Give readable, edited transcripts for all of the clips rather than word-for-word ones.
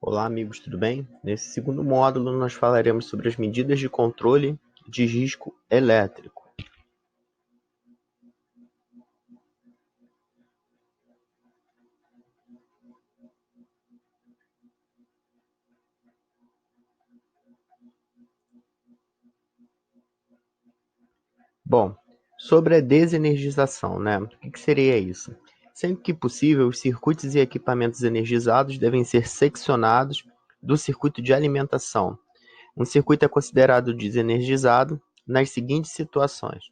Olá, amigos, tudo bem? Nesse segundo módulo, nós falaremos sobre as medidas de controle de risco elétrico. Bom, sobre a desenergização, né? O que seria isso? Sempre que possível, os circuitos e equipamentos energizados devem ser seccionados do circuito de alimentação. Um circuito é considerado desenergizado nas seguintes situações.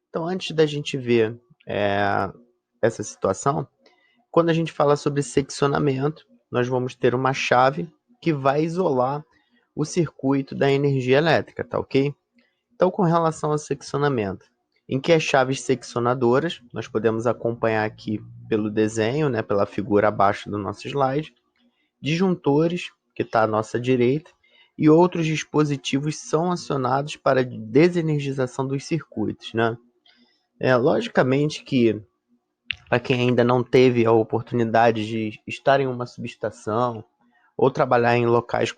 Então, antes da gente ver essa situação, quando a gente fala sobre seccionamento, nós vamos ter uma chave que vai isolar o circuito da energia elétrica, tá ok? Então, com relação ao seccionamento, em que as chaves seccionadoras, nós podemos acompanhar aqui pelo desenho, né, pela figura abaixo do nosso slide, disjuntores, que está à nossa direita, e outros dispositivos são acionados para a desenergização dos circuitos, né? Logicamente que para quem ainda não teve a oportunidade de estar em uma subestação ou trabalhar em locais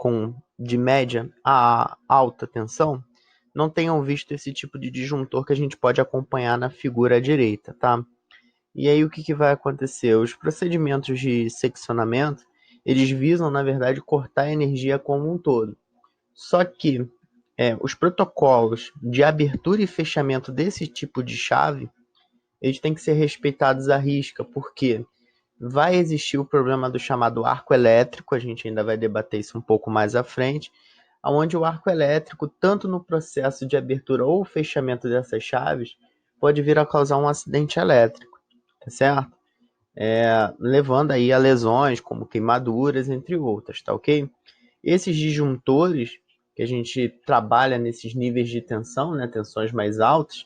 de média a alta tensão, não tenham visto esse tipo de disjuntor que a gente pode acompanhar na figura à direita, tá? E aí o que vai acontecer? Os procedimentos de seccionamento, eles visam, na verdade, cortar a energia como um todo. Só que os protocolos de abertura e fechamento desse tipo de chave, eles têm que ser respeitados à risca, porque vai existir o problema do chamado arco elétrico, a gente ainda vai debater isso um pouco mais à frente, onde o arco elétrico, tanto no processo de abertura ou fechamento dessas chaves, pode vir a causar um acidente elétrico, tá certo? Levando aí a lesões como queimaduras, entre outras, tá ok? Esses disjuntores que a gente trabalha nesses níveis de tensão, né, tensões mais altas,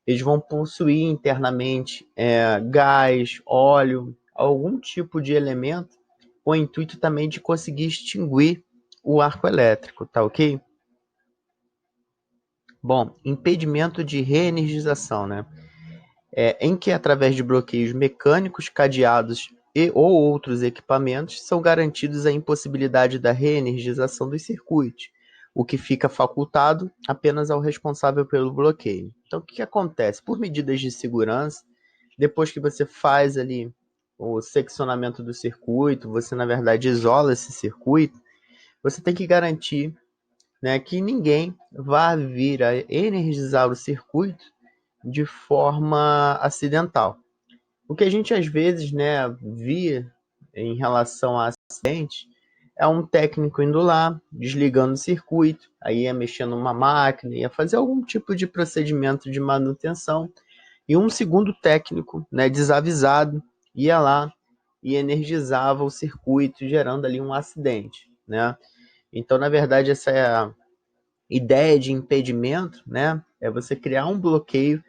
eles vão possuir internamente gás, óleo, algum tipo de elemento com o intuito também de conseguir extinguir o arco elétrico, tá ok? Bom, impedimento de reenergização, né? Em que através de bloqueios mecânicos, cadeados e ou outros equipamentos são garantidos a impossibilidade da reenergização dos circuitos, o que fica facultado apenas ao responsável pelo bloqueio. Então, o que acontece? Por medidas de segurança, depois que você faz ali o seccionamento do circuito, você na verdade isola esse circuito, você tem que garantir, né, que ninguém vá vir a energizar o circuito de forma acidental. O que a gente às vezes, né, via em relação a acidentes é um técnico indo lá, desligando o circuito, aí ia mexer numa máquina, ia fazer algum tipo de procedimento de manutenção, e um segundo técnico, né, desavisado, ia lá e energizava o circuito, gerando ali um acidente, né? Então, na verdade, essa é a ideia de impedimento, né? É você criar um bloqueio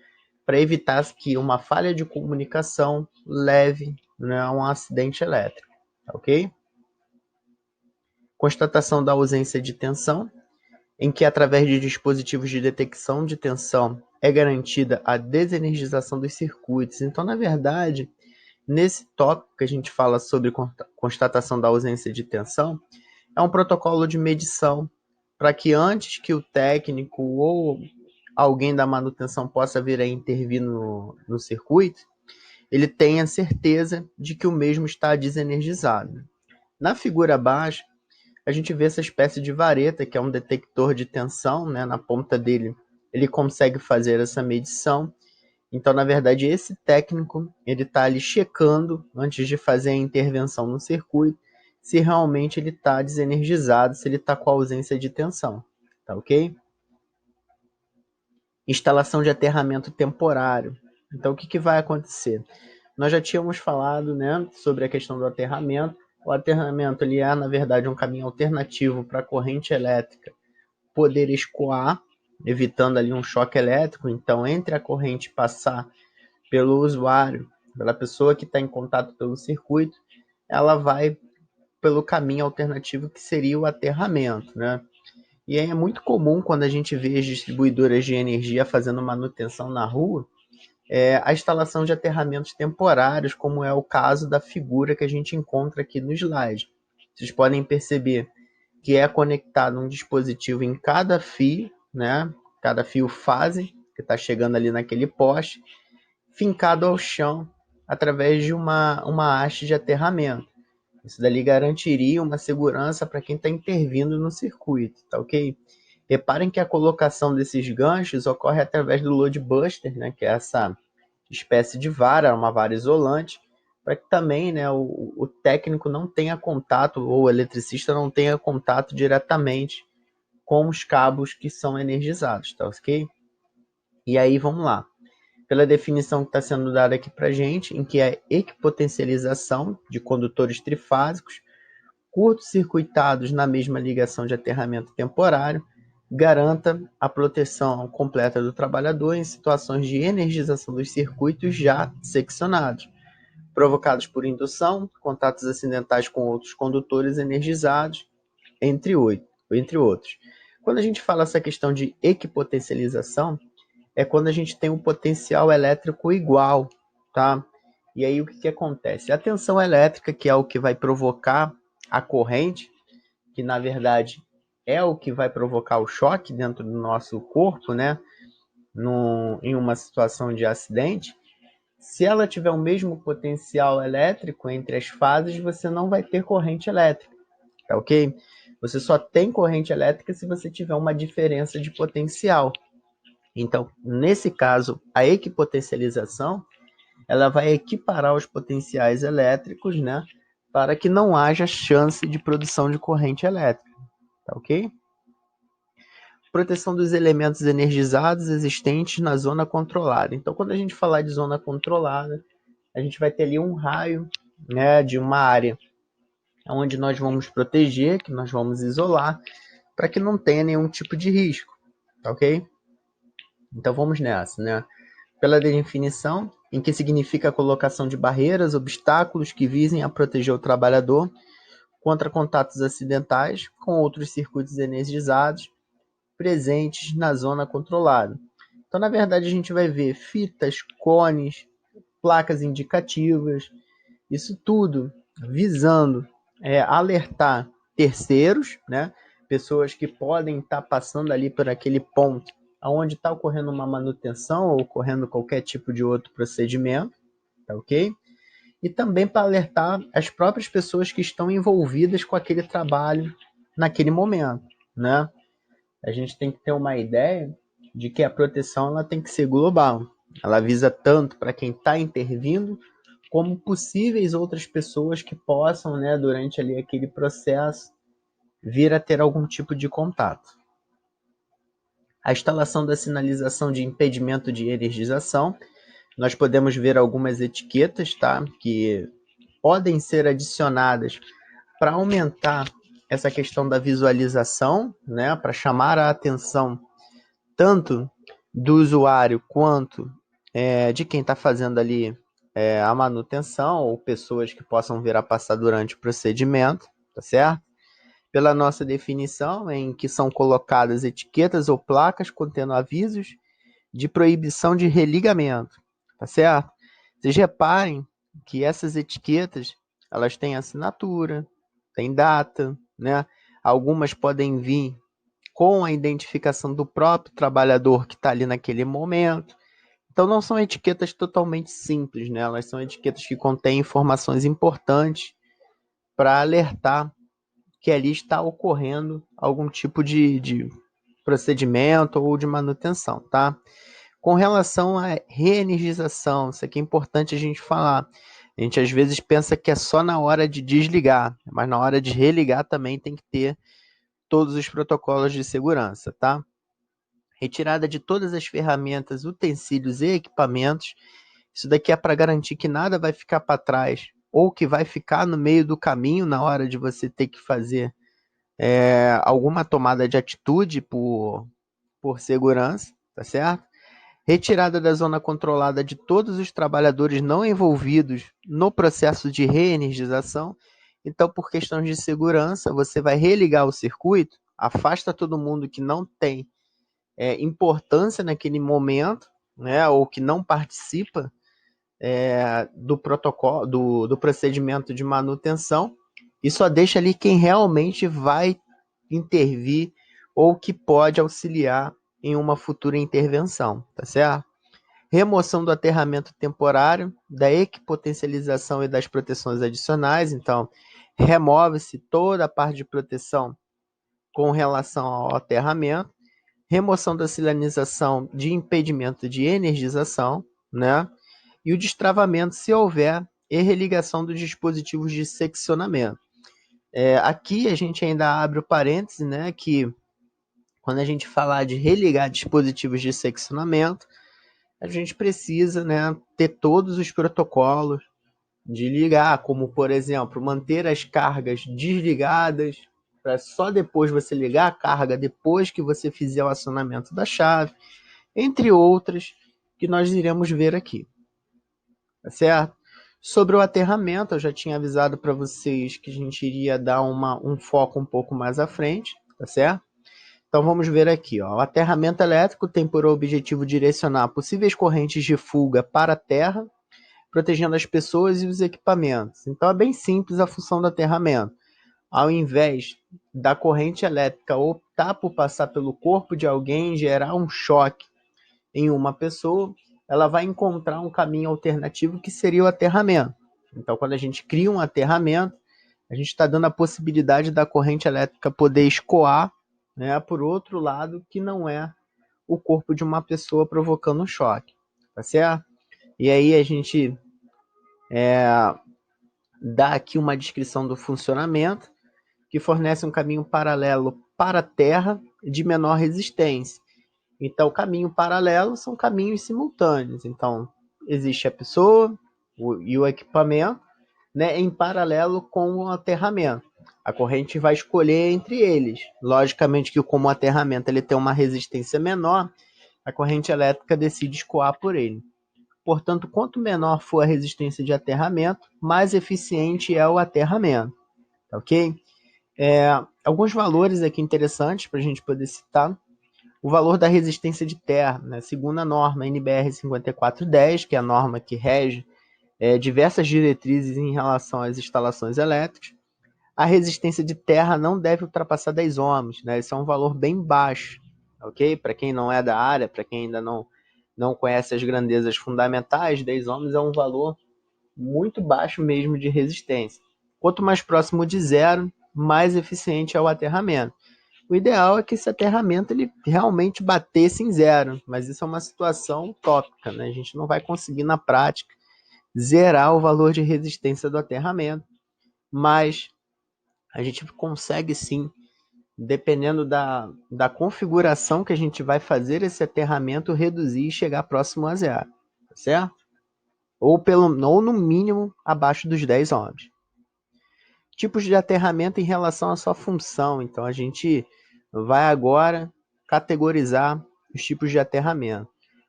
para evitar que uma falha de comunicação leve, né, a um acidente elétrico, ok? Constatação da ausência de tensão, em que através de dispositivos de detecção de tensão é garantida a desenergização dos circuitos. Então, na verdade, nesse tópico que a gente fala sobre constatação da ausência de tensão, é um protocolo de medição para que antes que o técnico ou alguém da manutenção possa vir a intervir no circuito, ele tenha certeza de que o mesmo está desenergizado. Na figura abaixo, a gente vê essa espécie de vareta, que é um detector de tensão, né? Na ponta dele, ele consegue fazer essa medição. Então, na verdade, esse técnico, ele está ali checando, antes de fazer a intervenção no circuito, se realmente ele está desenergizado, se ele está com ausência de tensão. Tá ok? Instalação de aterramento temporário. Então, o que vai acontecer? Nós já tínhamos falado, né, sobre a questão do aterramento. O aterramento ele é, na verdade, um caminho alternativo para a corrente elétrica poder escoar, evitando ali um choque elétrico. Então, entre a corrente passar pelo usuário, pela pessoa que está em contato pelo circuito, ela vai pelo caminho alternativo que seria o aterramento, né? E aí é muito comum quando a gente vê as distribuidoras de energia fazendo manutenção na rua, a instalação de aterramentos temporários, como é o caso da figura que a gente encontra aqui no slide. vocês podem perceber que é conectado um dispositivo em cada fio, né? Cada fio fase, que está chegando ali naquele poste, fincado ao chão através de uma haste de aterramento. Isso dali garantiria uma segurança para quem está intervindo no circuito, tá ok? Reparem que a colocação desses ganchos ocorre através do load buster, né, que é essa espécie de vara, uma vara isolante, para que também, né, o técnico não tenha contato, ou o eletricista não tenha contato diretamente com os cabos que são energizados, tá ok? E aí, vamos lá. Pela definição que está sendo dada aqui para a gente, em que é equipotencialização de condutores trifásicos, curto-circuitados na mesma ligação de aterramento temporário, garanta a proteção completa do trabalhador em situações de energização dos circuitos já seccionados, provocados por indução, contatos acidentais com outros condutores energizados, entre outros. Quando a gente fala essa questão de equipotencialização, é quando a gente tem um potencial elétrico igual, tá? E aí o que acontece? A tensão elétrica, que é o que vai provocar a corrente, que na verdade é o que vai provocar o choque dentro do nosso corpo, né? Em uma situação de acidente, se ela tiver o mesmo potencial elétrico entre as fases, você não vai ter corrente elétrica, tá ok? Você só tem corrente elétrica se você tiver uma diferença de potencial. Então, nesse caso, a equipotencialização, ela vai equiparar os potenciais elétricos, né, para que não haja chance de produção de corrente elétrica, tá ok? Proteção dos elementos energizados existentes na zona controlada. Então, quando a gente falar de zona controlada, a gente vai ter ali um raio, né, de uma área onde nós vamos proteger, que nós vamos isolar, para que não tenha nenhum tipo de risco, tá ok? Então, vamos nessa, né? Pela definição, em que significa a colocação de barreiras, obstáculos que visem a proteger o trabalhador contra contatos acidentais com outros circuitos energizados presentes na zona controlada. Então, na verdade, a gente vai ver fitas, cones, placas indicativas, isso tudo visando alertar terceiros, né? Pessoas que podem estar passando ali por aquele ponto onde está ocorrendo uma manutenção ou ocorrendo qualquer tipo de outro procedimento, tá ok? E também para alertar as próprias pessoas que estão envolvidas com aquele trabalho naquele momento, né? A gente tem que ter uma ideia de que a proteção ela tem que ser global. Ela visa tanto para quem está intervindo, como possíveis outras pessoas que possam, né, durante ali aquele processo, vir a ter algum tipo de contato. A instalação da sinalização de impedimento de energização, nós podemos ver algumas etiquetas, tá, que podem ser adicionadas para aumentar essa questão da visualização, né, para chamar a atenção tanto do usuário quanto de quem está fazendo ali a manutenção ou pessoas que possam vir a passar durante o procedimento, tá certo? Pela nossa definição, em que são colocadas etiquetas ou placas contendo avisos de proibição de religamento, tá certo? Vocês reparem que essas etiquetas, elas têm assinatura, têm data, né? Algumas podem vir com a identificação do próprio trabalhador que está ali naquele momento. Então não são etiquetas totalmente simples, né? Elas são etiquetas que contêm informações importantes para alertar que ali está ocorrendo algum tipo de procedimento ou de manutenção, tá? Com relação à reenergização, isso aqui é importante a gente falar. A gente às vezes pensa que é só na hora de desligar, mas na hora de religar também tem que ter todos os protocolos de segurança, tá? Retirada de todas as ferramentas, utensílios e equipamentos. Isso daqui é para garantir que nada vai ficar para trás ou que vai ficar no meio do caminho na hora de você ter que fazer alguma tomada de atitude por segurança, tá certo? Retirada da zona controlada de todos os trabalhadores não envolvidos no processo de reenergização. Então, por questões de segurança, você vai religar o circuito, afasta todo mundo que não tem importância naquele momento, né, ou que não participa do protocolo, do procedimento de manutenção, e só deixa ali quem realmente vai intervir ou que pode auxiliar em uma futura intervenção, tá certo? Remoção do aterramento temporário, da equipotencialização e das proteções adicionais. Então, remove-se toda a parte de proteção com relação ao aterramento. Remoção da silanização de impedimento de energização, né? E o destravamento se houver e religação dos dispositivos de seccionamento. Aqui a gente ainda abre o parêntese, né, que quando a gente falar de religar dispositivos de seccionamento, a gente precisa, né, ter todos os protocolos de ligar, como, por exemplo, manter as cargas desligadas, para só depois você ligar a carga depois que você fizer o acionamento da chave, entre outras que nós iremos ver aqui, tá certo? Sobre o aterramento, eu já tinha avisado para vocês que a gente iria dar um foco um pouco mais à frente, tá certo? Então vamos ver aqui, ó. O aterramento elétrico tem por objetivo direcionar possíveis correntes de fuga para a terra, protegendo as pessoas e os equipamentos. Então é bem simples a função do aterramento. Ao invés da corrente elétrica optar por passar pelo corpo de alguém e gerar um choque em uma pessoa, ela vai encontrar um caminho alternativo que seria o aterramento. Então, quando a gente cria um aterramento, a gente está dando a possibilidade da corrente elétrica poder escoar, né, por outro lado, que não é o corpo de uma pessoa provocando um choque, tá certo? E aí a gente dá aqui uma descrição do funcionamento, que fornece um caminho paralelo para a Terra de menor resistência. Então, caminho paralelo são caminhos simultâneos. Então, existe a pessoa e o equipamento, né, em paralelo com o aterramento. A corrente vai escolher entre eles. Logicamente que como o aterramento ele tem uma resistência menor, a corrente elétrica decide escoar por ele. Portanto, quanto menor for a resistência de aterramento, mais eficiente é o aterramento. Tá ok? Alguns valores aqui interessantes para a gente poder citar. O valor da resistência de terra, né? Segundo a norma NBR 5410, que é a norma que rege diversas diretrizes em relação às instalações elétricas, a resistência de terra não deve ultrapassar 10 ohms, né? Esse é um valor bem baixo, ok? Para quem não é da área, para quem ainda não conhece as grandezas fundamentais, 10 ohms é um valor muito baixo mesmo de resistência. Quanto mais próximo de zero, mais eficiente é o aterramento. O ideal é que esse aterramento ele realmente batesse em zero, mas isso é uma situação utópica, né? A gente não vai conseguir na prática zerar o valor de resistência do aterramento, mas a gente consegue sim, dependendo da configuração que a gente vai fazer esse aterramento, reduzir e chegar próximo a zero, tá certo? Ou no mínimo abaixo dos 10 ohms. Tipos de aterramento em relação à sua função. Então a gente vai agora categorizar os tipos de aterramento.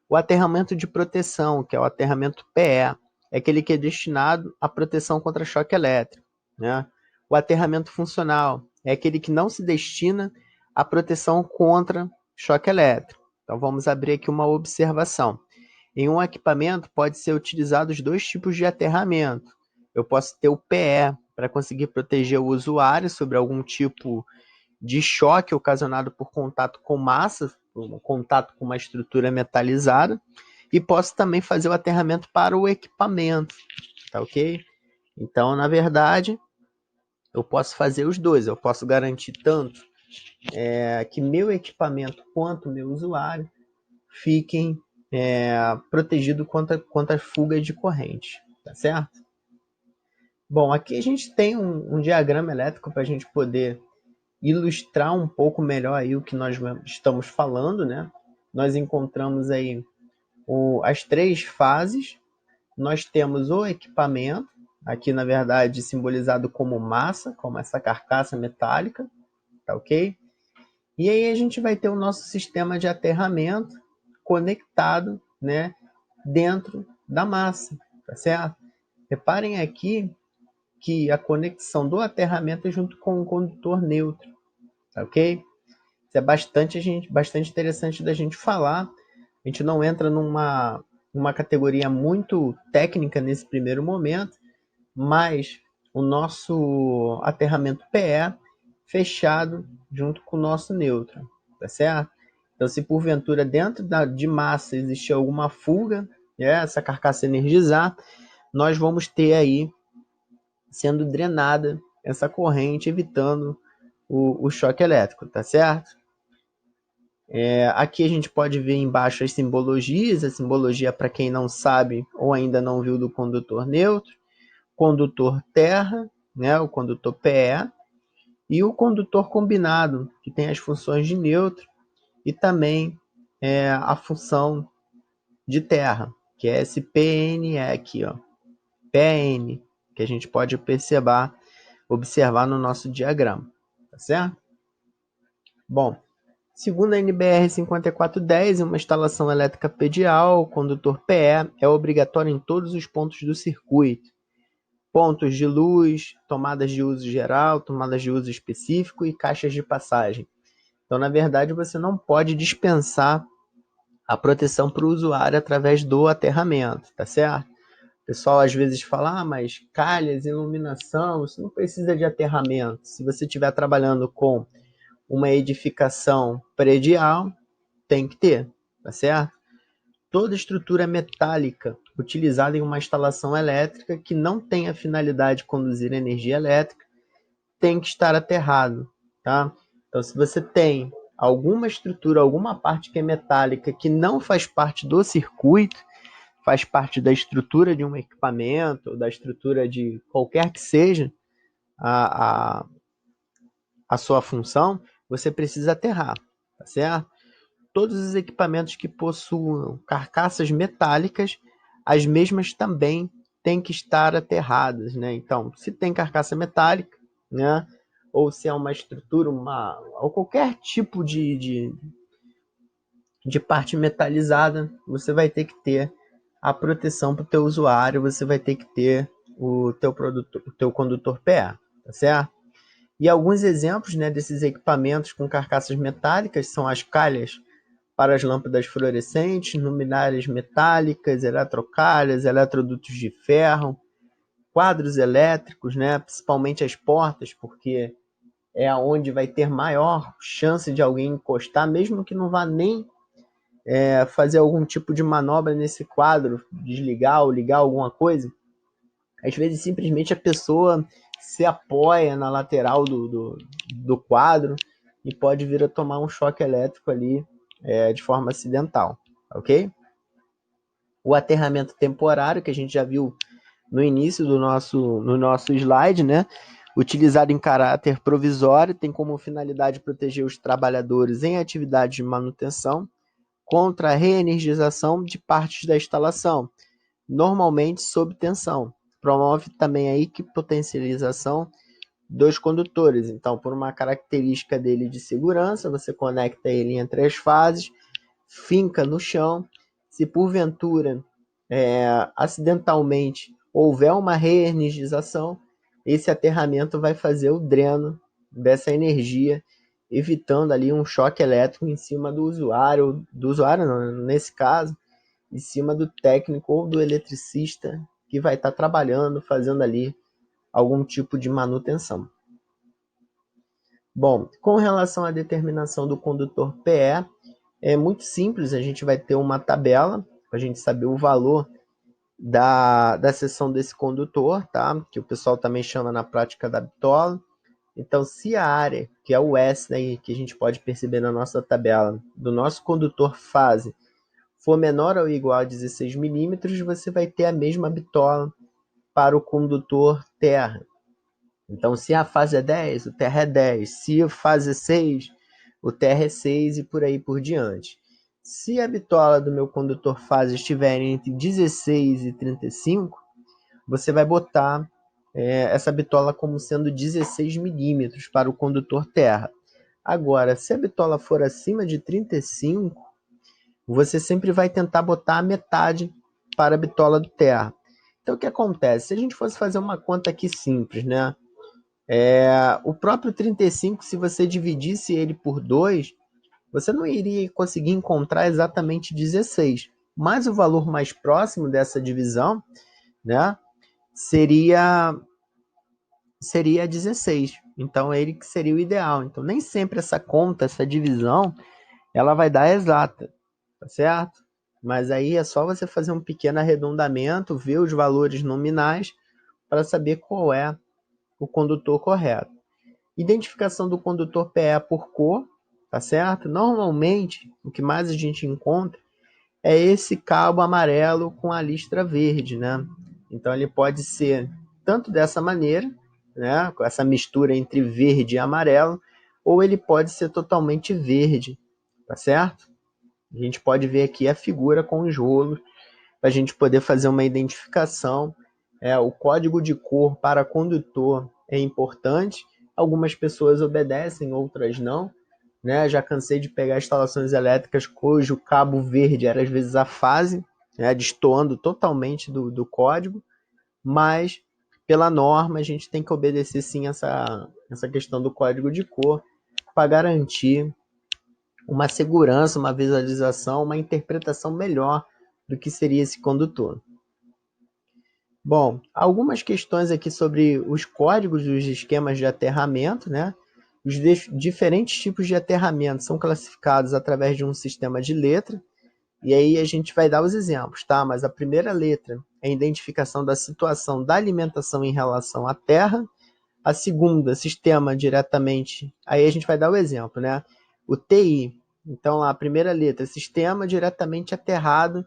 O aterramento de proteção, que é o aterramento PE, é aquele que é destinado à proteção contra choque elétrico, né? O aterramento funcional é aquele que não se destina à proteção contra choque elétrico. Então vamos abrir aqui uma observação. Em um equipamento pode ser utilizado os dois tipos de aterramento. Eu posso ter o PE para conseguir proteger o usuário sobre algum tipo de choque ocasionado por contato com massa, contato com uma estrutura metalizada, e posso também fazer o aterramento para o equipamento, tá ok? Então, na verdade, eu posso fazer os dois, eu posso garantir tanto que meu equipamento quanto meu usuário fiquem protegidos contra fugas de corrente, tá certo? Bom, aqui a gente tem um diagrama elétrico para a gente poder ilustrar um pouco melhor aí o que nós estamos falando, né? Nós encontramos aí as três fases. Nós temos o equipamento, aqui na verdade simbolizado como massa, como essa carcaça metálica, tá ok? E aí a gente vai ter o nosso sistema de aterramento conectado, né, dentro da massa, tá certo? Reparem aqui que a conexão do aterramento é junto com o condutor neutro, tá ok? Isso é bastante interessante da gente falar. A gente não entra numa categoria muito técnica nesse primeiro momento, mas o nosso aterramento PE fechado junto com o nosso nêutron, tá certo? Então, se porventura dentro de massa existir alguma fuga, essa carcaça energizar, nós vamos ter aí sendo drenada essa corrente, evitando o choque elétrico, tá certo? Aqui a gente pode ver embaixo as simbologias, a simbologia para quem não sabe ou ainda não viu do condutor neutro, condutor terra, né, o condutor PE, e o condutor combinado, que tem as funções de neutro e também a função de terra, que é esse PNE aqui, ó, PN, que a gente pode observar no nosso diagrama, tá certo? Bom, segundo a NBR 5410, uma instalação elétrica pedial, o condutor PE é obrigatório em todos os pontos do circuito. Pontos de luz, tomadas de uso geral, tomadas de uso específico e caixas de passagem. Então, na verdade, você não pode dispensar a proteção para o usuário através do aterramento, tá certo? O pessoal às vezes fala, mas calhas, iluminação, isso não precisa de aterramento. Se você estiver trabalhando com uma edificação predial, tem que ter, tá certo? Toda estrutura metálica utilizada em uma instalação elétrica que não tem a finalidade de conduzir energia elétrica tem que estar aterrado, tá? Então, se você tem alguma estrutura, alguma parte que é metálica que não faz parte do circuito, faz parte da estrutura de um equipamento, da estrutura de qualquer que seja a, a, a sua função, você precisa aterrar, tá certo? Todos os equipamentos que possuam carcaças metálicas, as mesmas também têm que estar aterradas, né? Então, se tem carcaça metálica, né? Ou se é uma estrutura, ou qualquer tipo de parte metalizada, você vai ter que ter a proteção para o teu usuário, você vai ter que ter o teu produto, o teu condutor PE, tá certo? E alguns exemplos, né, desses equipamentos com carcaças metálicas são as calhas para as lâmpadas fluorescentes, luminárias metálicas, eletrocalhas, eletrodutos de ferro, quadros elétricos, né, principalmente as portas, porque é onde vai ter maior chance de alguém encostar, mesmo que não vá nem fazer algum tipo de manobra nesse quadro, desligar ou ligar alguma coisa. Às vezes, simplesmente a pessoa se apoia na lateral do quadro e pode vir a tomar um choque elétrico ali de forma acidental, ok? O aterramento temporário, que a gente já viu no início no nosso slide, né? Utilizado em caráter provisório, tem como finalidade proteger os trabalhadores em atividades de manutenção contra a reenergização de partes da instalação, normalmente sob tensão. Promove também a equipotensilização dos condutores. Então, por uma característica dele de segurança, você conecta ele entre as fases, finca no chão. Se porventura, acidentalmente, houver uma reenergização, esse aterramento vai fazer o dreno dessa energia, evitando ali um choque elétrico em cima do usuário não, nesse caso, em cima do técnico ou do eletricista que vai estar trabalhando, fazendo ali algum tipo de manutenção. Bom, com relação à determinação do condutor PE, é muito simples, a gente vai ter uma tabela para a gente saber o valor da seção desse condutor, tá? Que o pessoal também chama na prática da bitola. Então, se a área, que é o S, né, que a gente pode perceber na nossa tabela, do nosso condutor fase, for menor ou igual a 16 milímetros, você vai ter a mesma bitola para o condutor terra. Então, se a fase é 10, o terra é 10. Se a fase é 6, o terra é 6 e por aí por diante. Se a bitola do meu condutor fase estiver entre 16 e 35, você vai botar essa bitola como sendo 16 milímetros para o condutor terra. Agora, se a bitola for acima de 35, você sempre vai tentar botar a metade para a bitola do terra. Então, o que acontece? Se a gente fosse fazer uma conta aqui simples, né? O próprio 35, se você dividisse ele por 2, você não iria conseguir encontrar exatamente 16. Mas o valor mais próximo dessa divisão, né, seria seria 16. Então, ele que seria o ideal. Então, nem sempre essa conta, essa divisão, ela vai dar exata, tá certo? Mas aí é só você fazer um pequeno arredondamento, ver os valores nominais para saber qual é o condutor correto. Identificação do condutor PE por cor, tá certo? Normalmente, o que mais a gente encontra é esse cabo amarelo com a listra verde, né? Então ele pode ser tanto dessa maneira, né, com essa mistura entre verde e amarelo, ou ele pode ser totalmente verde, tá certo? A gente pode ver aqui a figura com os rolos, para a gente poder fazer uma identificação. O código de cor para condutor é importante, algumas pessoas obedecem, outras não, né? Já cansei de pegar instalações elétricas cujo cabo verde era às vezes a fase, né? Destoando totalmente do código, mas pela norma a gente tem que obedecer sim essa questão do código de cor para garantir uma segurança, uma visualização, uma interpretação melhor do que seria esse condutor. Bom, algumas questões aqui sobre os códigos dos esquemas de aterramento, né? Os diferentes tipos de aterramento são classificados através de um sistema de letra, e aí a gente vai dar os exemplos, tá? Mas a primeira letra é a identificação da situação da alimentação em relação à terra, a segunda, sistema diretamente, aí a gente vai dar o exemplo, né? O TI, então lá, a primeira letra, sistema diretamente aterrado,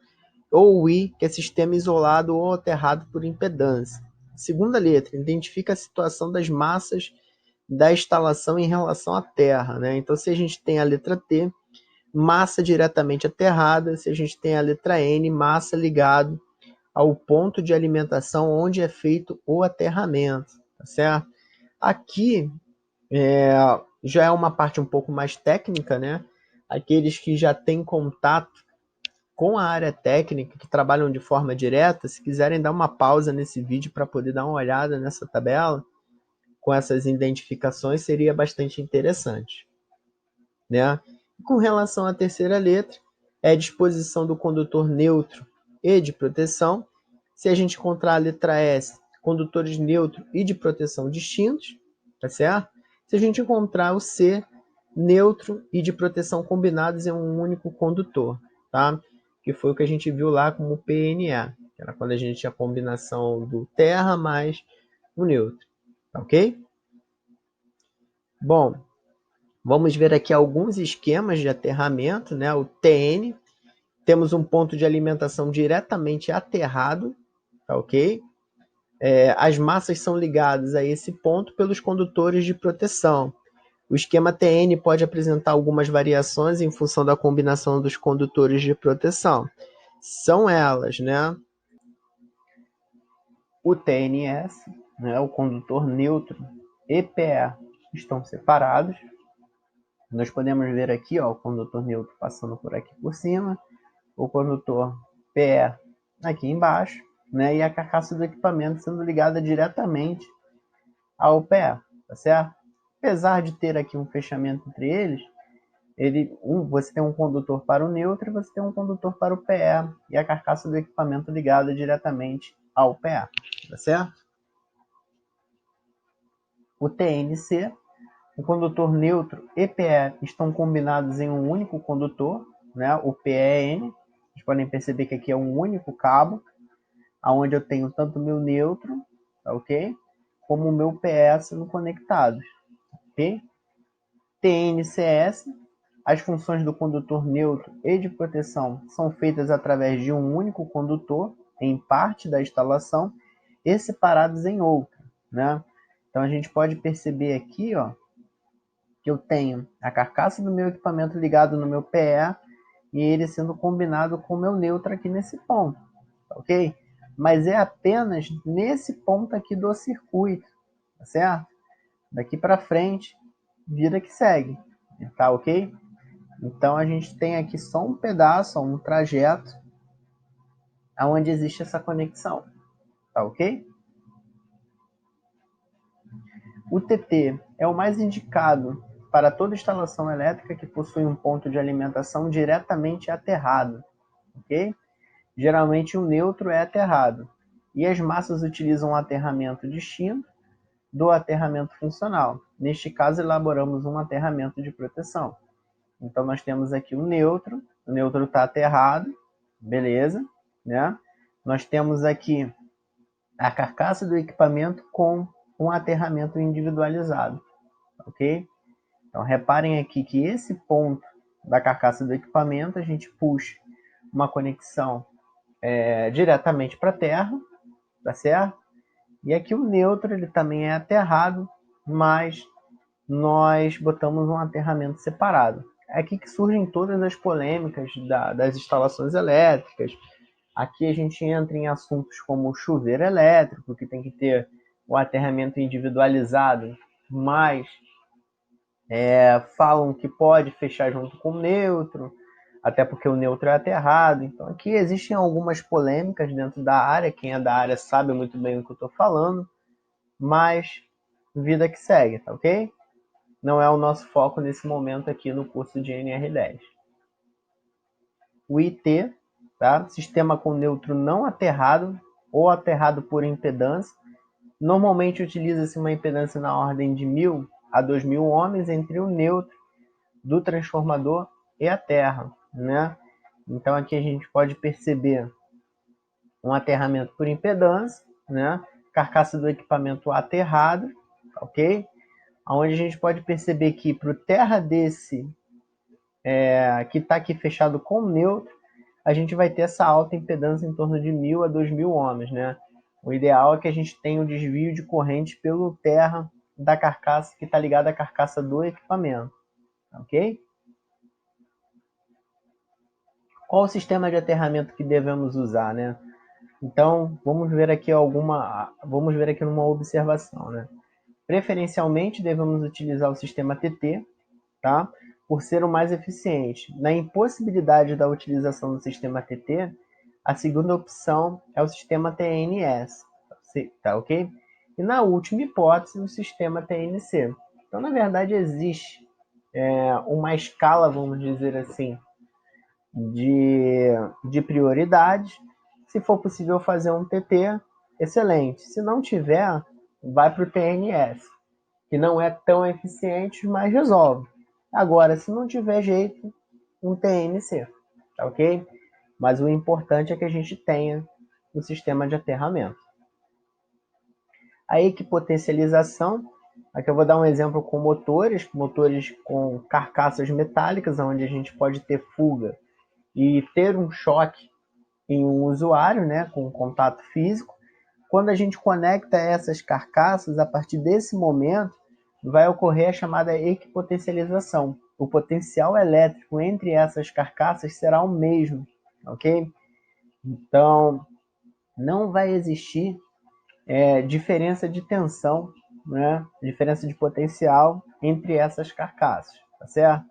ou o I, que é sistema isolado ou aterrado por impedância. Segunda letra, identifica a situação das massas da instalação em relação à Terra, né? Então, se a gente tem a letra T, massa diretamente aterrada, se a gente tem a letra N, massa ligado ao ponto de alimentação onde é feito o aterramento, tá certo? Aqui já é uma parte um pouco mais técnica, né? Aqueles que já têm contato com a área técnica, que trabalham de forma direta, se quiserem dar uma pausa nesse vídeo para poder dar uma olhada nessa tabela, com essas identificações, seria bastante interessante, né? Com relação à terceira letra, é a disposição do condutor neutro e de proteção. Se a gente encontrar a letra S, condutores neutro e de proteção distintos, tá certo? Se a gente encontrar o C, neutro e de proteção combinados em um único condutor, tá? Que foi o que a gente viu lá como PNE, que era quando a gente tinha a combinação do terra mais o neutro, tá ok? Bom, vamos ver aqui alguns esquemas de aterramento, né? O TN, temos um ponto de alimentação diretamente aterrado, tá ok? As massas são ligadas a esse ponto pelos condutores de proteção. O esquema TN pode apresentar algumas variações em função da combinação dos condutores de proteção. São elas, né? O TNS, né? O condutor neutro e PE estão separados. Nós podemos ver aqui, ó, o condutor neutro passando por aqui por cima, o condutor PE aqui embaixo, né? E a carcaça do equipamento sendo ligada diretamente ao PE, tá certo? Apesar de ter aqui um fechamento entre eles, você tem um condutor para o neutro e você tem um condutor para o PE e a carcaça do equipamento ligada diretamente ao PE, tá certo? O TNC, o condutor neutro e PE estão combinados em um único condutor, né? O PEN. Vocês podem perceber que aqui é um único cabo, onde eu tenho tanto o meu neutro, tá ok? Como o meu PE sendo conectados, ok? TNCS, as funções do condutor neutro e de proteção são feitas através de um único condutor em parte da instalação e separados em outra, né? Então a gente pode perceber aqui, ó, que eu tenho a carcaça do meu equipamento ligado no meu PE e ele sendo combinado com o meu neutro aqui nesse ponto, tá ok? Mas é apenas nesse ponto aqui do circuito, tá certo? Daqui para frente, vida que segue, tá ok? Então a gente tem aqui só um pedaço, um trajeto, onde existe essa conexão, tá ok? O TT é o mais indicado para toda instalação elétrica que possui um ponto de alimentação diretamente aterrado, ok? Geralmente o neutro é aterrado, e as massas utilizam um aterramento distinto, do aterramento funcional. Neste caso, elaboramos um aterramento de proteção. Então, nós temos aqui o neutro está aterrado, beleza, né? Nós temos aqui a carcaça do equipamento com um aterramento individualizado, ok? Então, reparem aqui que esse ponto da carcaça do equipamento, a gente puxa uma conexão diretamente para a terra, tá certo? E aqui o neutro, ele também é aterrado, mas nós botamos um aterramento separado. É aqui que surgem todas as polêmicas das instalações elétricas. Aqui a gente entra em assuntos como o chuveiro elétrico, que tem que ter o aterramento individualizado, mas falam que pode fechar junto com o neutro, até porque o neutro é aterrado. Então aqui existem algumas polêmicas dentro da área, quem é da área sabe muito bem o que eu estou falando, mas vida que segue, tá ok? Não é o nosso foco nesse momento aqui no curso de NR10. O IT, tá? Sistema com neutro não aterrado ou aterrado por impedância. Normalmente utiliza-se uma impedância na ordem de 1.000 a 2.000 ohms entre o neutro do transformador e a terra, né? Então aqui a gente pode perceber um aterramento por impedância, né? Carcaça do equipamento aterrado, ok? Onde a gente pode perceber que para o terra desse que está aqui fechado com neutro, a gente vai ter essa alta impedância em torno de 1.000 a 2.000 ohms, né? O ideal é que a gente tenha o desvio de corrente pelo terra da carcaça que está ligada à carcaça do equipamento, ok? Qual o sistema de aterramento que devemos usar, né? Então, vamos ver aqui numa observação, né? Preferencialmente, devemos utilizar o sistema TT, tá? Por ser o mais eficiente. Na impossibilidade da utilização do sistema TT, a segunda opção é o sistema TNS, tá ok? E na última hipótese, o sistema TNC. Então, na verdade, existe uma escala, vamos dizer assim, de prioridade. Se for possível fazer um TT, excelente. Se não tiver, vai para o TNS, que não é tão eficiente, mas resolve. Agora, se não tiver jeito, um TNC, tá ok? Mas o importante é que a gente tenha o sistema de aterramento. A equipotencialização, aqui eu vou dar um exemplo com motores com carcaças metálicas, onde a gente pode ter fuga e ter um choque em um usuário, né, com contato físico. Quando a gente conecta essas carcaças, a partir desse momento, vai ocorrer a chamada equipotencialização. O potencial elétrico entre essas carcaças será o mesmo, ok? Então, não vai existir diferença de tensão, né? Diferença de potencial entre essas carcaças, tá certo?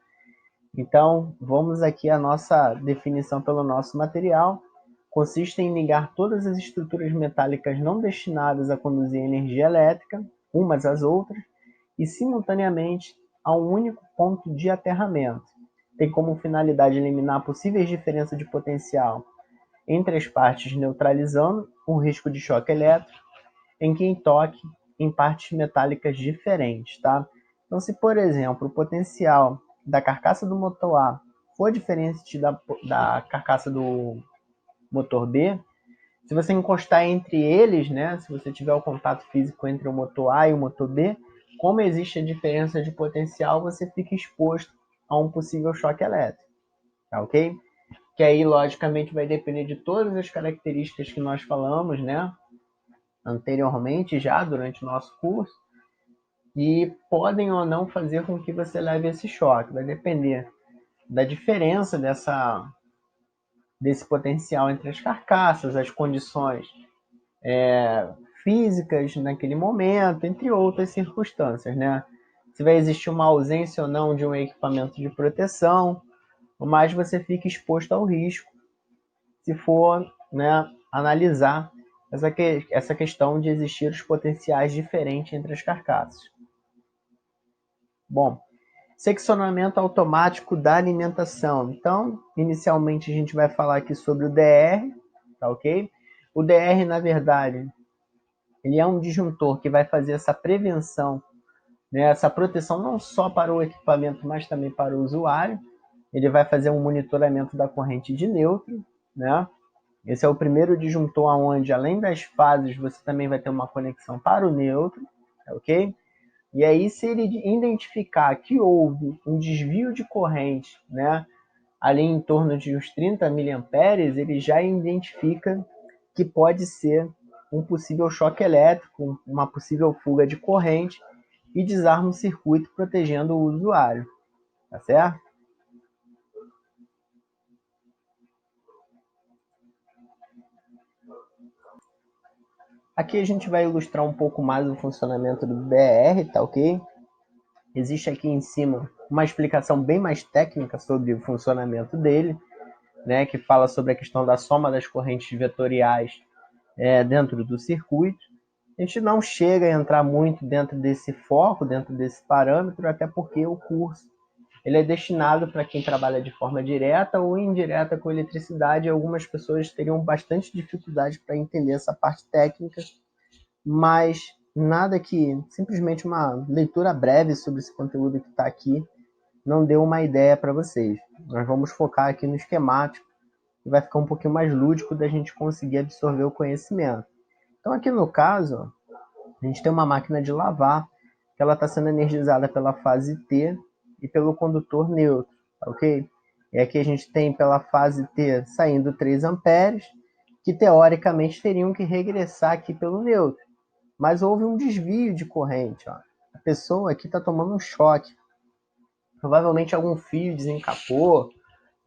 Então, vamos aqui à nossa definição pelo nosso material. Consiste em ligar todas as estruturas metálicas não destinadas a conduzir energia elétrica, umas às outras, e simultaneamente a um único ponto de aterramento. Tem como finalidade eliminar possíveis diferenças de potencial entre as partes, neutralizando o risco de choque elétrico em quem toque em partes metálicas diferentes, tá? Então, se, por exemplo, o potencial da carcaça do motor A for diferente da carcaça do motor B, se você encostar entre eles, né, se você tiver o contato físico entre o motor A e o motor B, como existe a diferença de potencial, você fica exposto a um possível choque elétrico, tá ok? Que aí, logicamente, vai depender de todas as características que nós falamos, né, anteriormente, já durante o nosso curso, e podem ou não fazer com que você leve esse choque. Vai depender da diferença desse potencial entre as carcaças, as condições físicas naquele momento, entre outras circunstâncias, né? Se vai existir uma ausência ou não de um equipamento de proteção, mas você fica exposto ao risco se for, né, analisar essa questão de existir os potenciais diferentes entre as carcaças. Bom, seccionamento automático da alimentação. Então, inicialmente a gente vai falar aqui sobre o DR, tá ok? O DR, na verdade, ele é um disjuntor que vai fazer essa prevenção, né, essa proteção não só para o equipamento, mas também para o usuário. Ele vai fazer um monitoramento da corrente de neutro, né? Esse é o primeiro disjuntor onde, além das fases, você também vai ter uma conexão para o neutro, ok? E aí, se ele identificar que houve um desvio de corrente, né, ali em torno de uns 30 miliamperes, ele já identifica que pode ser um possível choque elétrico, uma possível fuga de corrente, e desarma o circuito protegendo o usuário, tá certo? Aqui a gente vai ilustrar um pouco mais o funcionamento do DR, tá ok? Existe aqui em cima uma explicação bem mais técnica sobre o funcionamento dele, né, que fala sobre a questão da soma das correntes vetoriais dentro do circuito. A gente não chega a entrar muito dentro desse foco, dentro desse parâmetro, até porque o curso ele é destinado para quem trabalha de forma direta ou indireta com eletricidade. Algumas pessoas teriam bastante dificuldade para entender essa parte técnica, mas nada que simplesmente uma leitura breve sobre esse conteúdo que está aqui não deu uma ideia para vocês. Nós vamos focar aqui no esquemático, que vai ficar um pouquinho mais lúdico da gente conseguir absorver o conhecimento. Então, aqui no caso, a gente tem uma máquina de lavar, que ela está sendo energizada pela fase T e pelo condutor neutro, ok? E aqui a gente tem pela fase T saindo 3 amperes, que teoricamente teriam que regressar aqui pelo neutro. Mas houve um desvio de corrente. Ó. A pessoa aqui está tomando um choque. Provavelmente algum fio desencapou,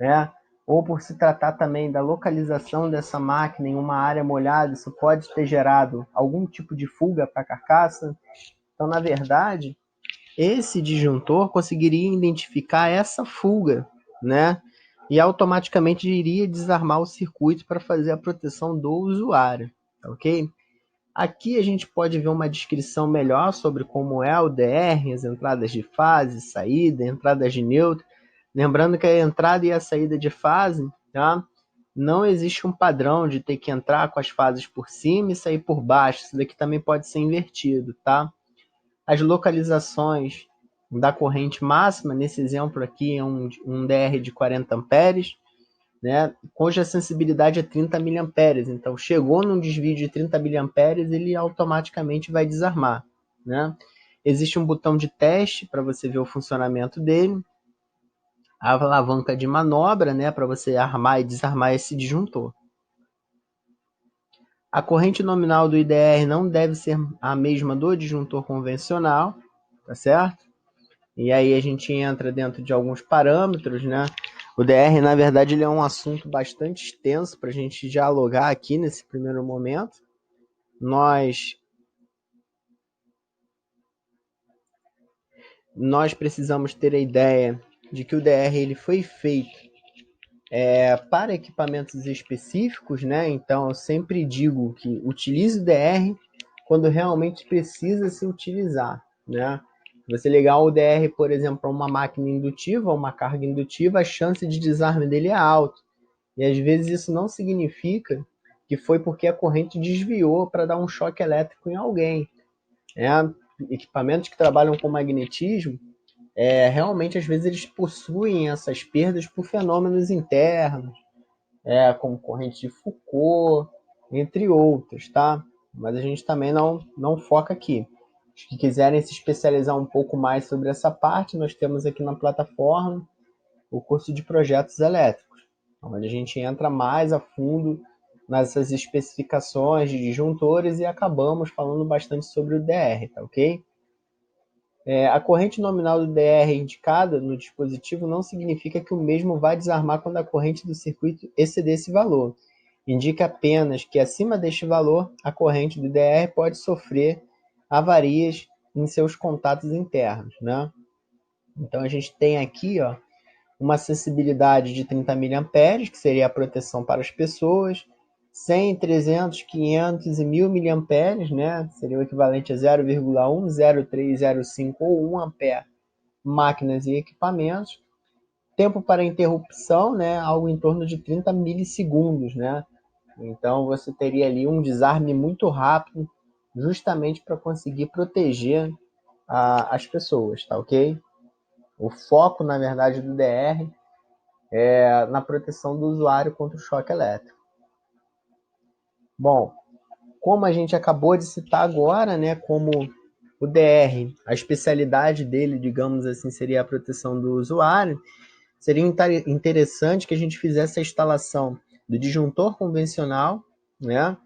né? Ou por se tratar também da localização dessa máquina em uma área molhada, isso pode ter gerado algum tipo de fuga para a carcaça. Então, na verdade, esse disjuntor conseguiria identificar essa fuga, né? E automaticamente iria desarmar o circuito para fazer a proteção do usuário, ok? Aqui a gente pode ver uma descrição melhor sobre como é o DR, as entradas de fase, saída, entradas de neutro. Lembrando que a entrada e a saída de fase, tá? Não existe um padrão de ter que entrar com as fases por cima e sair por baixo. Isso daqui também pode ser invertido, tá? As localizações da corrente máxima, nesse exemplo aqui é um DR de 40 amperes, né, cuja sensibilidade é 30 miliamperes. Então, chegou num desvio de 30 miliamperes, ele automaticamente vai desarmar. Né? Existe um botão de teste para você ver o funcionamento dele, a alavanca de manobra, né, para você armar e desarmar esse disjuntor. A corrente nominal do IDR não deve ser a mesma do disjuntor convencional, tá certo? E aí a gente entra dentro de alguns parâmetros, né? O DR, na verdade, ele é um assunto bastante extenso para a gente dialogar aqui nesse primeiro momento. Nós precisamos ter a ideia de que o DR ele foi feito para equipamentos específicos, né? Então eu sempre digo que utilize o DR quando realmente precisa se utilizar, né? Você ligar o DR, por exemplo, para uma máquina indutiva, uma carga indutiva, a chance de desarme dele é alta. E às vezes isso não significa que foi porque a corrente desviou para dar um choque elétrico em alguém. Né? Equipamentos que trabalham com magnetismo, realmente às vezes eles possuem essas perdas por fenômenos internos, como corrente de Foucault, entre outros, tá? Mas a gente também não foca aqui. Os que quiserem se especializar um pouco mais sobre essa parte, nós temos aqui na plataforma o curso de projetos elétricos, onde a gente entra mais a fundo nessas especificações de disjuntores e acabamos falando bastante sobre o DR, tá ok? A corrente nominal do DR indicada no dispositivo não significa que o mesmo vai desarmar quando a corrente do circuito exceder esse valor. Indica apenas que acima deste valor, a corrente do DR pode sofrer avarias em seus contatos internos, né? Então a gente tem aqui, ó, uma sensibilidade de 30 miliamperes, que seria a proteção para as pessoas, 100, 300, 500 e 1000 miliamperes, né? Seria o equivalente a 0,1, 0,3, 0,5 ou 1 ampere, máquinas e equipamentos. Tempo para interrupção, né? Algo em torno de 30 milissegundos, né? Então você teria ali um desarme muito rápido justamente para conseguir proteger as pessoas, tá ok? O foco, na verdade, do DR é na proteção do usuário contra o choque elétrico. Bom, como a gente acabou de citar agora, né, como o DR, a especialidade dele, digamos assim, seria a proteção do usuário, seria interessante que a gente fizesse a instalação do disjuntor convencional, né,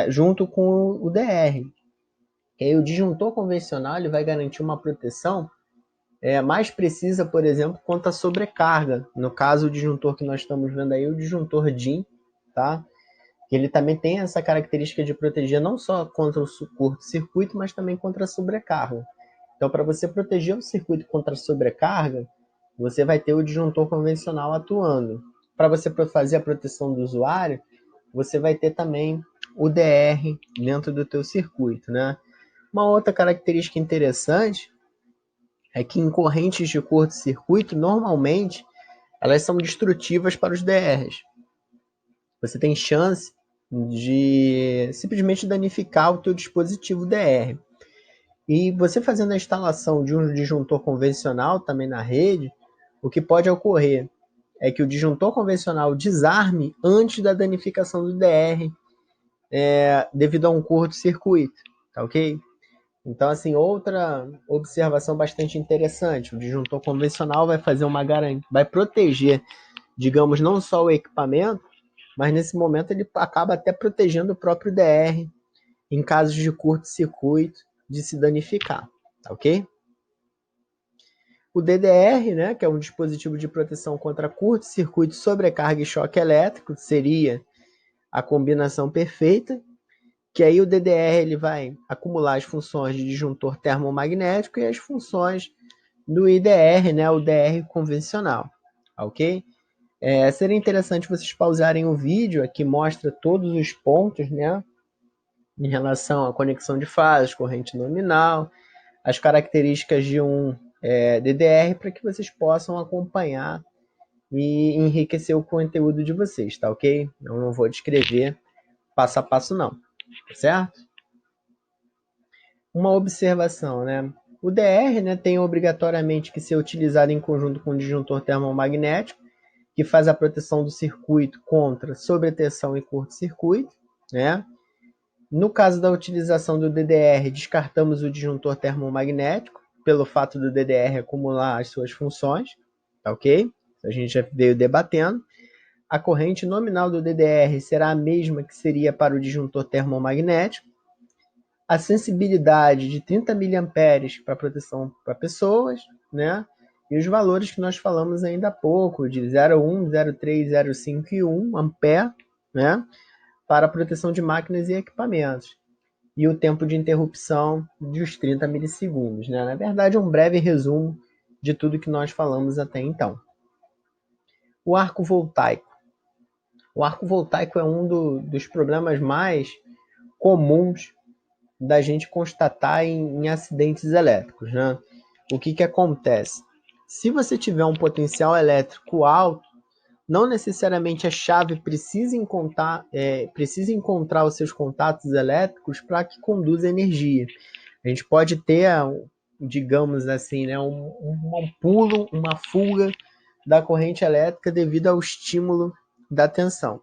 junto com o DR. E aí, o disjuntor convencional ele vai garantir uma proteção mais precisa, por exemplo, contra a sobrecarga. No caso, o disjuntor que nós estamos vendo aí, o disjuntor DIN, tá? Ele também tem essa característica de proteger não só contra o curto-circuito, mas também contra a sobrecarga. Então, para você proteger o circuito contra a sobrecarga, você vai ter o disjuntor convencional atuando. Para você fazer a proteção do usuário, você vai ter também o DR dentro do teu circuito, né? Uma outra característica interessante é que em correntes de curto-circuito, normalmente, elas são destrutivas para os DRs. Você tem chance de simplesmente danificar o teu dispositivo DR. E você fazendo a instalação de um disjuntor convencional também na rede, o que pode ocorrer é que o disjuntor convencional desarme antes da danificação do DR, devido a um curto-circuito, tá ok? Então, assim, outra observação bastante interessante, o disjuntor convencional vai fazer uma garantia, vai proteger, digamos, não só o equipamento, mas nesse momento ele acaba até protegendo o próprio DR em casos de curto-circuito de se danificar, tá ok? O DDR, né, que é um dispositivo de proteção contra curto-circuito, sobrecarga e choque elétrico, seria a combinação perfeita, que aí o DDR ele vai acumular as funções de disjuntor termomagnético e as funções do IDR, né, o DR convencional, ok? Seria interessante vocês pausarem o vídeo, aqui mostra todos os pontos, né, em relação à conexão de fases, corrente nominal, as características de um DDR, para que vocês possam acompanhar e enriquecer o conteúdo de vocês, tá ok? Eu não vou descrever passo a passo não, tá certo? Uma observação, né? O DR, né, tem obrigatoriamente que ser utilizado em conjunto com o disjuntor termomagnético, que faz a proteção do circuito contra sobretensão e curto-circuito, né? No caso da utilização do DDR, descartamos o disjuntor termomagnético, pelo fato do DDR acumular as suas funções, tá ok? A gente já veio debatendo. A corrente nominal do DDR será a mesma que seria para o disjuntor termomagnético. A sensibilidade de 30 miliamperes para proteção para pessoas, né? E os valores que nós falamos ainda há pouco, de 0,1, 0,3, 0,5 e 1 ampere, né? Para a proteção de máquinas e equipamentos. E o tempo de interrupção de os 30 milissegundos, né? Na verdade, um breve resumo de tudo que nós falamos até então. O arco voltaico. O arco voltaico é um dos problemas mais comuns da gente constatar em acidentes elétricos, né? O que acontece? Se você tiver um potencial elétrico alto, não necessariamente a chave precisa encontrar os seus contatos elétricos para que conduza energia. A gente pode ter, digamos assim, né, um pulo, uma fuga da corrente elétrica devido ao estímulo da tensão.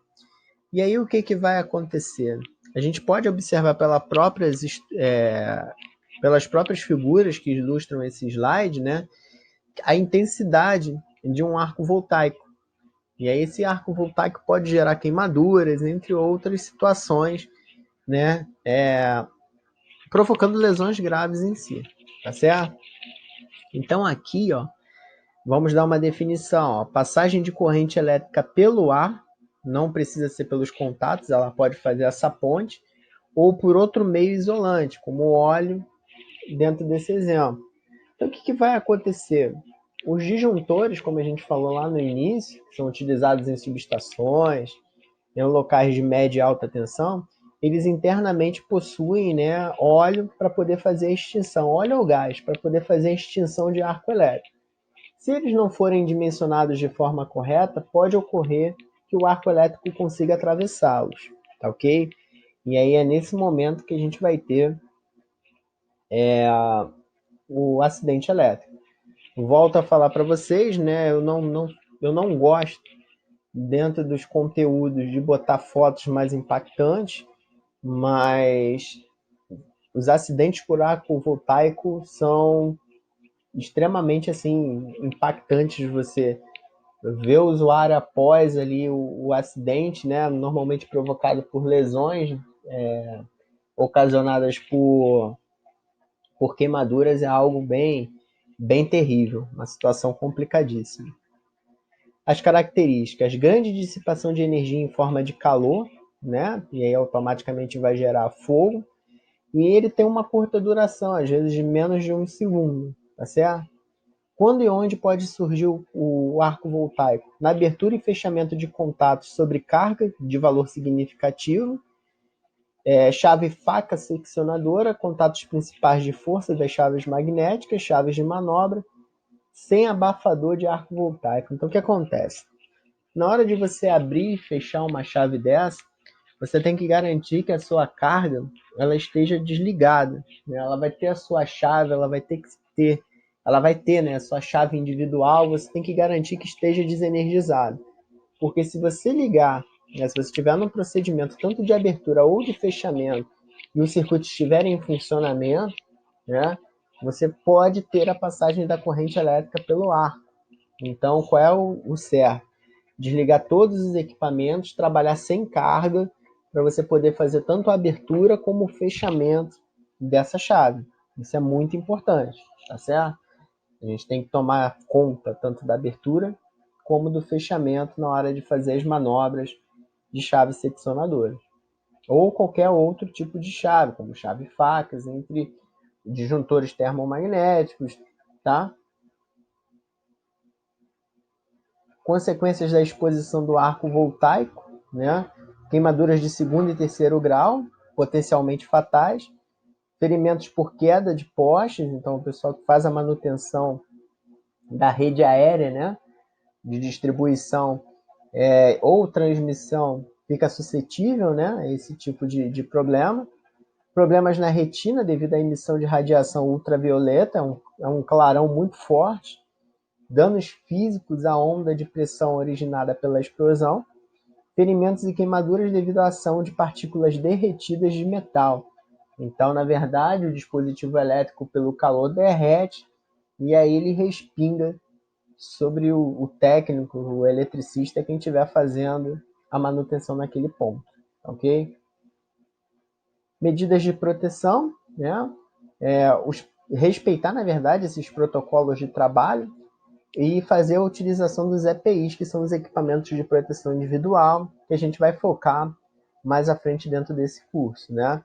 E aí o que vai acontecer? A gente pode observar pelas próprias figuras que ilustram esse slide, né, a intensidade de um arco voltaico. E aí esse arco voltaico pode gerar queimaduras, entre outras situações, né, provocando lesões graves em si, tá certo? Então aqui, ó, vamos dar uma definição, ó, passagem de corrente elétrica pelo ar, não precisa ser pelos contatos, ela pode fazer essa ponte, ou por outro meio isolante, como o óleo, dentro desse exemplo. Então o que vai acontecer? Os disjuntores, como a gente falou lá no início, que são utilizados em subestações, em locais de média e alta tensão, eles internamente possuem, né, óleo para poder fazer a extinção, óleo ou gás, para poder fazer a extinção de arco elétrico. Se eles não forem dimensionados de forma correta, pode ocorrer que o arco elétrico consiga atravessá-los, tá ok? E aí é nesse momento que a gente vai ter o acidente elétrico. Volto a falar para vocês, né? Eu não gosto, dentro dos conteúdos, de botar fotos mais impactantes, mas os acidentes por arco voltaico são extremamente assim impactantes. Você vê o usuário após ali o acidente, né? Normalmente provocado por lesões ocasionadas por queimaduras, é algo bem terrível, uma situação complicadíssima. As características: grande dissipação de energia em forma de calor, né? E aí automaticamente vai gerar fogo. E ele tem uma curta duração, às vezes de menos de 1 segundo, tá certo? Quando e onde pode surgir o arco voltaico? Na abertura e fechamento de contatos sobre carga de valor significativo, chave faca seccionadora, contatos principais de força das chaves magnéticas, chaves de manobra, sem abafador de arco voltaico. Então, o que acontece? Na hora de você abrir e fechar uma chave dessa, você tem que garantir que a sua carga ela esteja desligada, né? Ela vai ter a sua chave, ela vai ter, né, a sua chave individual. Você tem que garantir que esteja desenergizado, porque se você ligar, né, se você estiver no procedimento tanto de abertura ou de fechamento e o circuito estiver em funcionamento, né, você pode ter a passagem da corrente elétrica pelo ar. Então, qual é o certo? Desligar todos os equipamentos, trabalhar sem carga, para você poder fazer tanto a abertura como o fechamento dessa chave. Isso é muito importante, tá certo? A gente tem que tomar conta tanto da abertura como do fechamento na hora de fazer as manobras de chave seccionadora. Ou qualquer outro tipo de chave, como chave facas, entre disjuntores termomagnéticos, tá? Consequências da exposição do arco voltaico, né? Queimaduras de segundo e terceiro grau, potencialmente fatais, ferimentos por queda de postes. Então o pessoal que faz a manutenção da rede aérea, né, de distribuição ou transmissão, fica suscetível, né, a esse tipo de problema. Problemas na retina devido à emissão de radiação ultravioleta, é um clarão muito forte. Danos físicos à onda de pressão originada pela explosão, ferimentos e queimaduras devido à ação de partículas derretidas de metal. Então, na verdade, o dispositivo elétrico, pelo calor, derrete e aí ele respinga sobre o técnico, o eletricista, quem estiver fazendo a manutenção naquele ponto, ok? Medidas de proteção, né? Respeitar, na verdade, esses protocolos de trabalho e fazer a utilização dos EPIs, que são os equipamentos de proteção individual, que a gente vai focar mais à frente dentro desse curso, né?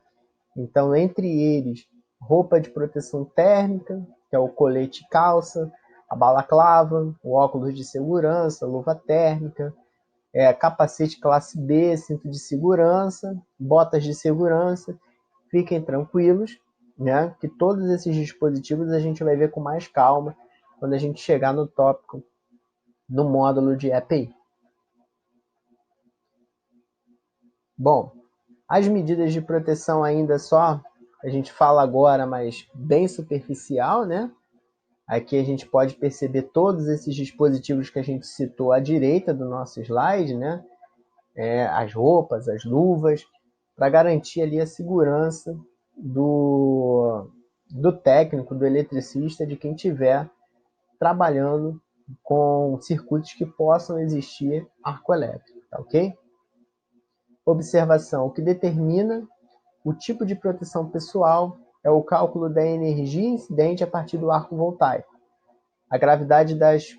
Então, entre eles, roupa de proteção térmica, que é o colete e calça, a balaclava, o óculos de segurança, luva térmica, capacete classe B, cinto de segurança, botas de segurança. Fiquem tranquilos, né? Que todos esses dispositivos a gente vai ver com mais calma quando a gente chegar no tópico, no módulo de EPI. Bom, as medidas de proteção ainda só a gente fala agora, mas bem superficial, né? Aqui a gente pode perceber todos esses dispositivos que a gente citou à direita do nosso slide, né? As roupas, as luvas, para garantir ali a segurança do técnico, do eletricista, de quem estiver trabalhando com circuitos que possam existir arco elétrico, tá ok? Observação: o que determina o tipo de proteção pessoal é o cálculo da energia incidente a partir do arco voltaico. A gravidade das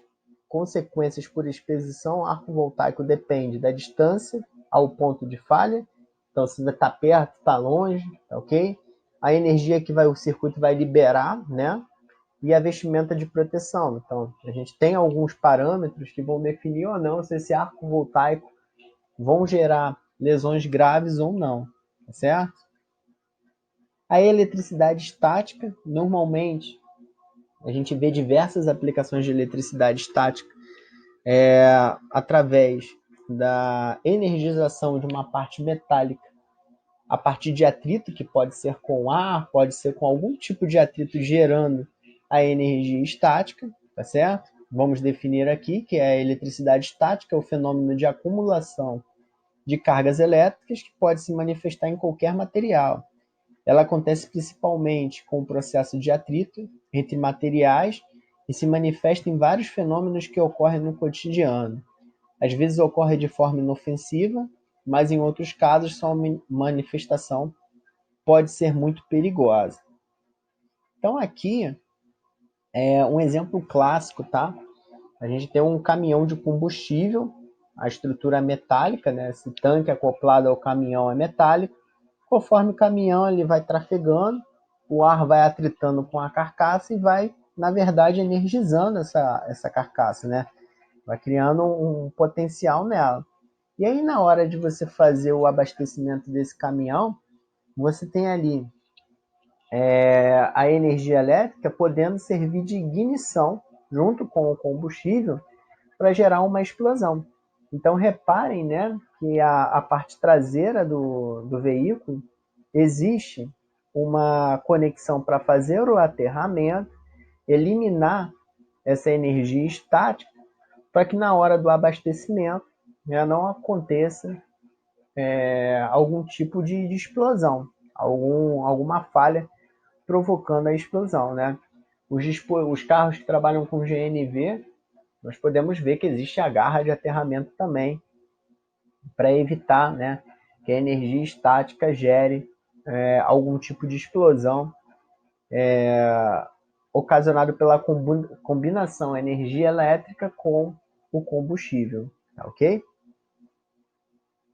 consequências por exposição ao arco voltaico depende da distância ao ponto de falha. Então, se está perto, está longe, tá ok? A energia que o circuito vai liberar, né? E a vestimenta de proteção. Então, a gente tem alguns parâmetros que vão definir ou não se esse arco voltaico vão gerar lesões graves ou não, tá certo? A eletricidade estática, normalmente, a gente vê diversas aplicações de eletricidade estática através da energização de uma parte metálica a partir de atrito, que pode ser com ar, pode ser com algum tipo de atrito gerando a energia estática, tá certo? Vamos definir aqui que a eletricidade estática é o fenômeno de acumulação de cargas elétricas que pode se manifestar em qualquer material. Ela acontece principalmente com o processo de atrito entre materiais e se manifesta em vários fenômenos que ocorrem no cotidiano. Às vezes ocorre de forma inofensiva, mas em outros casos sua manifestação pode ser muito perigosa. Então aqui é um exemplo clássico, tá? A gente tem um caminhão de combustível, a estrutura é metálica, né? Esse tanque acoplado ao caminhão é metálico. Conforme o caminhão ele vai trafegando, o ar vai atritando com a carcaça e vai, na verdade, energizando essa carcaça, né? Vai criando um potencial nela. E aí, na hora de você fazer o abastecimento desse caminhão, você tem ali a energia elétrica podendo servir de ignição junto com o combustível para gerar uma explosão. Então, reparem, né, que a parte traseira do veículo existe uma conexão para fazer o aterramento, eliminar essa energia estática, para que na hora do abastecimento, né, não aconteça algum tipo de explosão, alguma falha provocando a explosão, né? Os carros que trabalham com GNV, nós podemos ver que existe a garra de aterramento também, para evitar, né, que a energia estática gere algum tipo de explosão ocasionado pela combinação energia elétrica com o combustível, tá ok?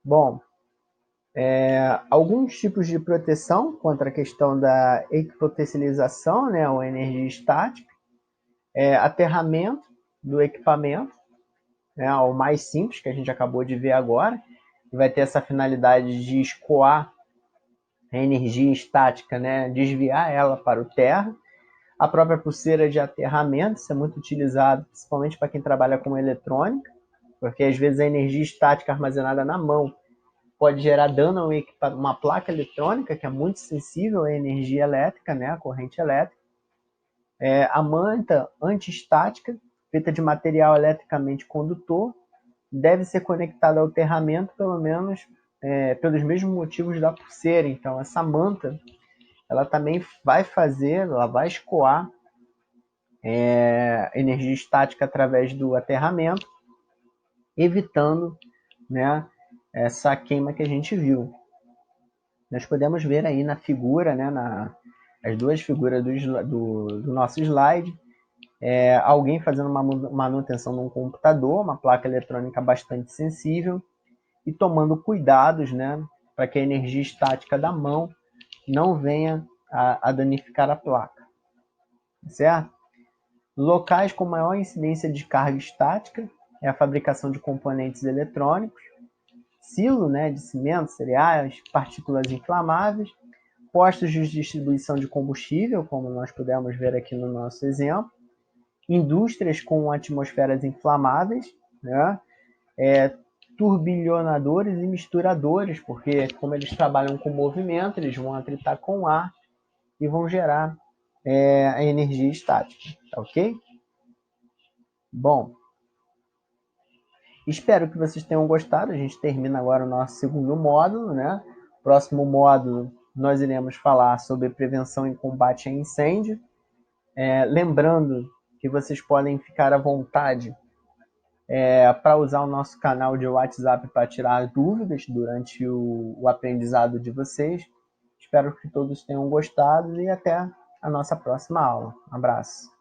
Bom, alguns tipos de proteção contra a questão da hipotencialização, né, ou energia estática, aterramento do equipamento, né, o mais simples que a gente acabou de ver agora, que vai ter essa finalidade de escoar a energia estática, né, desviar ela para o terra. A própria pulseira de aterramento, isso é muito utilizado, principalmente para quem trabalha com eletrônica, porque às vezes a energia estática armazenada na mão pode gerar dano a uma placa eletrônica que é muito sensível à energia elétrica, né, à corrente elétrica. A manta antiestática, feita de material eletricamente condutor, deve ser conectada ao aterramento pelo menos pelos mesmos motivos da pulseira. Então, essa manta, ela também vai ela vai escoar energia estática através do aterramento, evitando, né, essa queima que a gente viu. Nós podemos ver aí na figura, né, as duas figuras do nosso slide, alguém fazendo uma manutenção num computador, uma placa eletrônica bastante sensível, e tomando cuidados, né, para que a energia estática da mão não venha a danificar a placa, certo? Locais com maior incidência de carga estática é a fabricação de componentes eletrônicos, silo, né, de cimento, cereais, partículas inflamáveis, postos de distribuição de combustível, como nós pudemos ver aqui no nosso exemplo, indústrias com atmosferas inflamáveis, né, turbilhonadores e misturadores, porque como eles trabalham com movimento, eles vão atritar com ar e vão gerar a energia estática, tá ok? Bom, espero que vocês tenham gostado. A gente termina agora o nosso segundo módulo, né? Próximo módulo, nós iremos falar sobre prevenção e combate a incêndio. Lembrando que vocês podem ficar à vontade para usar o nosso canal de WhatsApp para tirar dúvidas durante o aprendizado de vocês. Espero que todos tenham gostado e até a nossa próxima aula. Um abraço.